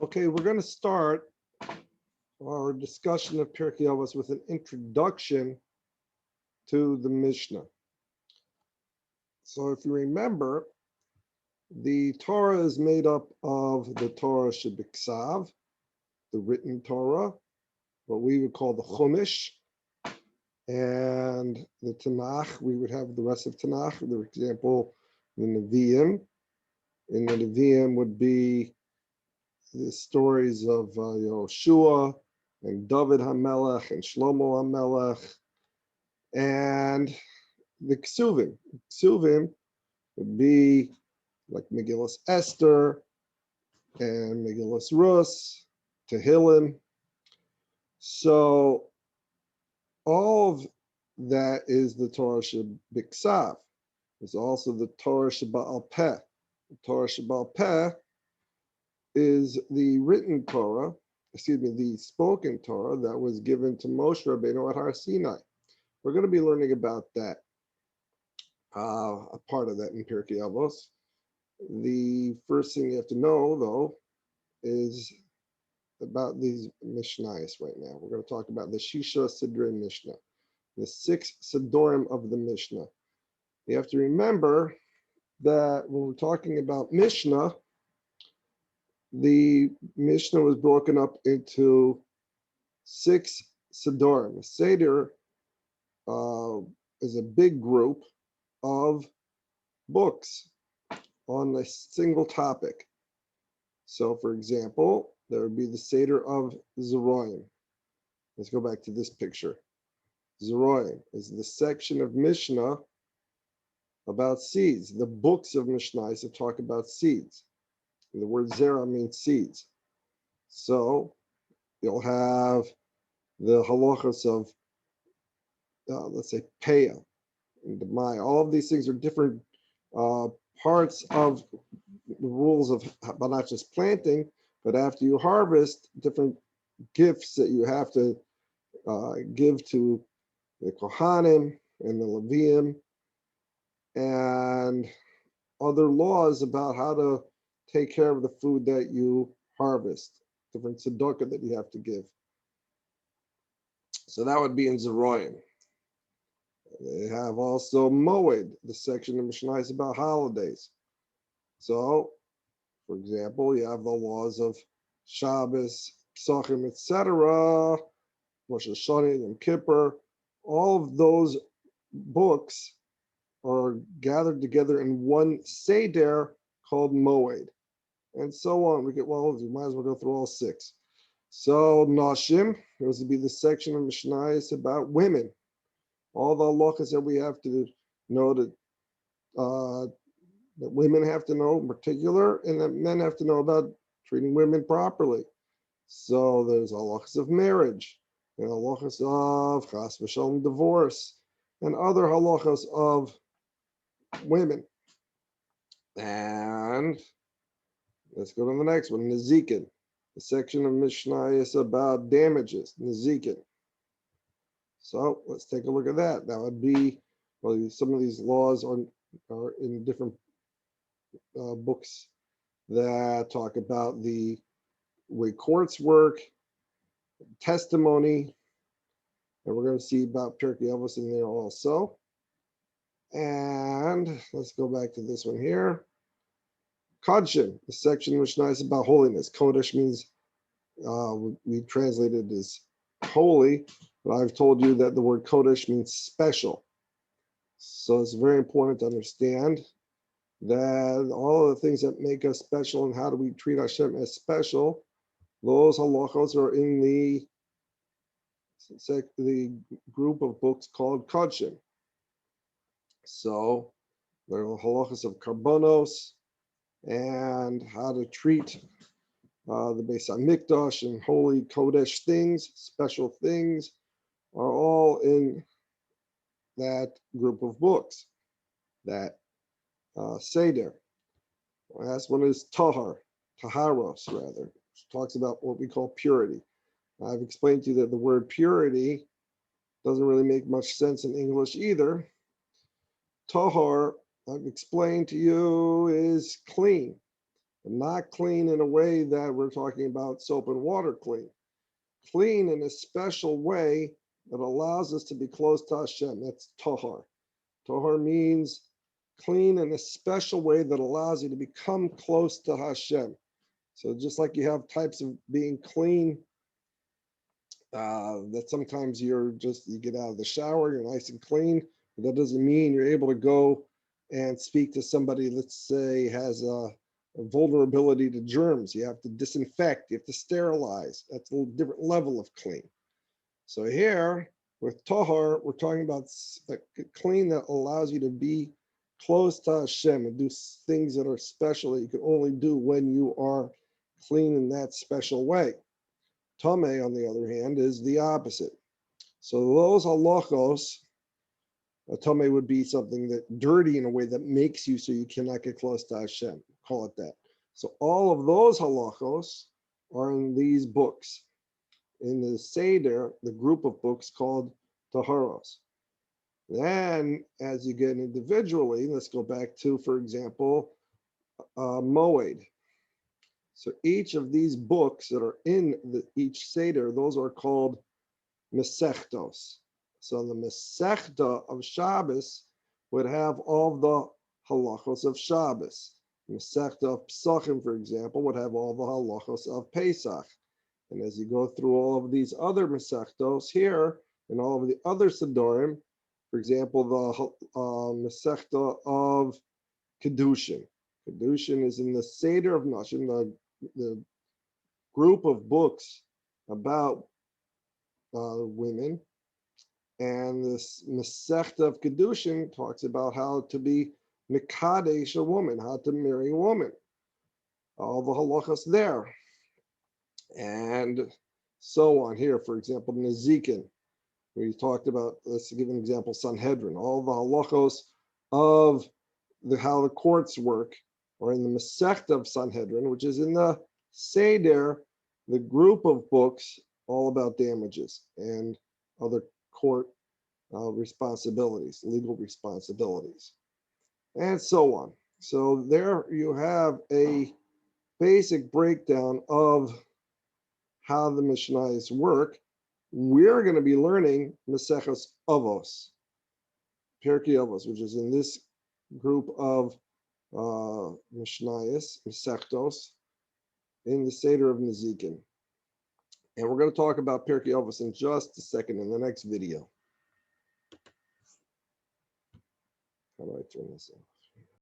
Okay, we're going to start our discussion of Pirkey Avot with an introduction to the Mishnah. So if you remember, the Torah is made up of the Torah Shebiksav, the written Torah, what we would call the Chumash, and the Tanakh. We would have the rest of Tanakh. For example, the Nevi'im. In the Nevi'im would be the stories of Yoshua and David HaMelech and Shlomo HaMelech, and the Ksuvim. Ksuvim would be like Megillas Esther and Megillas Rus, Tehillim. So all of that is the Torah Shebiksav. There's also the Torah Sheba'al Peh. The Torah Sheba'al Peh is the written Torah, the spoken Torah that was given to Moshe Rabbeinu at Har Sinai. We're going to be learning about that, a part of that in Pirkey Avot. The first thing you have to know, though, is about these Mishnayos right now. We're going to talk about the Shisha Sidrey Mishnah, the 6 Sedarim of the Mishnah. You have to remember that when we're talking about Mishnah, the Mishnah was broken up into 6 Sedarim. A Seder is a big group of books on a single topic. So, for example, there would be the Seder of Zeroim. Let's go back to this picture. Zeroim is the section of Mishnah about seeds. The books of Mishnayos that talk about seeds. And the word Zera means seeds. So you'll have the halachas of, let's say, Peah and Demai. All of these things are different parts of the rules of, but not just planting, but after you harvest, different gifts that you have to give to the Kohanim and the Leviim, and other laws about how to take care of the food that you harvest, different tzedakah that you have to give. So that would be in Zeroim. They have also Moed, the section of Mishnayos about holidays. So, for example, you have the laws of Shabbos, Pesachim, etc., Rosh HaShanah, Yom Kippur. All of those books are gathered together in one Seder called Moed, and so on. We might as well go through all 6. So Nashim, it was to be the section of Mishnayos about women. All the halachas that we have to know that women have to know in particular, and that men have to know about treating women properly. So there's halachas of marriage, and halachas of chas v'shalom divorce, and other halachas of women. And let's go to the next one, Nezikin, the section of Mishnayos about damages, Nezikin. So let's take a look at that. That would be, well, some of these laws are in different books that talk about the way courts work, testimony, and we're going to see about Pirkey Avot in there also. And let's go back to this one here. Kodshim, the section which is about holiness. Kodesh means, we translate it as holy, but I've told you that the word Kodesh means special. So it's very important to understand that all of the things that make us special and how do we treat Hashem as special, those halachos are in the group of books called Kodshim. So there are halachos of karbonos and how to treat the Beis HaMikdash and holy Kodesh things, special things, are all in that group of books, that Seder. The last one is Taharos rather, which talks about what we call purity. I've explained to you that the word purity doesn't really make much sense in English either. Tahar, I've explained to you, is clean. but not clean in a way that we're talking about soap and water clean. Clean in a special way that allows us to be close to Hashem. That's tahar. Tahar means clean in a special way that allows you to become close to Hashem. So just like you have types of being clean, that sometimes you get out of the shower, you're nice and clean, but that doesn't mean you're able to go and speak to somebody, let's say, has a vulnerability to germs. You have to disinfect, you have to sterilize. That's a little different level of clean. So here with tahar, we're talking about clean that allows you to be close to Hashem and do things that are special that you can only do when you are clean in that special way. Tameh, on the other hand, is the opposite. So those halachos, tameh would be something that dirty in a way that makes you so you cannot get close to Hashem. Call it that. So all of those halachos are in these books. In the Seder, the group of books called Taharos. Then, as you get individually, let's go back to, for example, Moed. So each of these books that are in each Seder, those are called Mesechtos. So the Mesechta of Shabbos would have all the halachos of Shabbos. Mesechte of Pesachim, for example, would have all the halachos of Pesach. And as you go through all of these other Mesechtos here, and all of the other Sedarim, for example, the Mesechta of Kedushin. Kedushin is in the Seder of Nashim, the group of books about women. And this Mesechte of Kedushin talks about how to be Mikadesh a woman, how to marry a woman. All the halachas there. And so on here, for example, Nezikin, we talked about, let's give an example, Sanhedrin, all the halachos of how the courts work, or in the Masechta of Sanhedrin, which is in the Seder, the group of books all about damages and other court responsibilities, legal responsibilities, and so on. So there you have a basic breakdown of how the Mishnayos work. We're going to be learning Mesechte of Avos, Pirkey Avot, which is in this group of Mishnayos, Mesechtos, in the Seder of Nezikin. And we're going to talk about Pirkey Avot in just a second in the next video. How do I turn this off?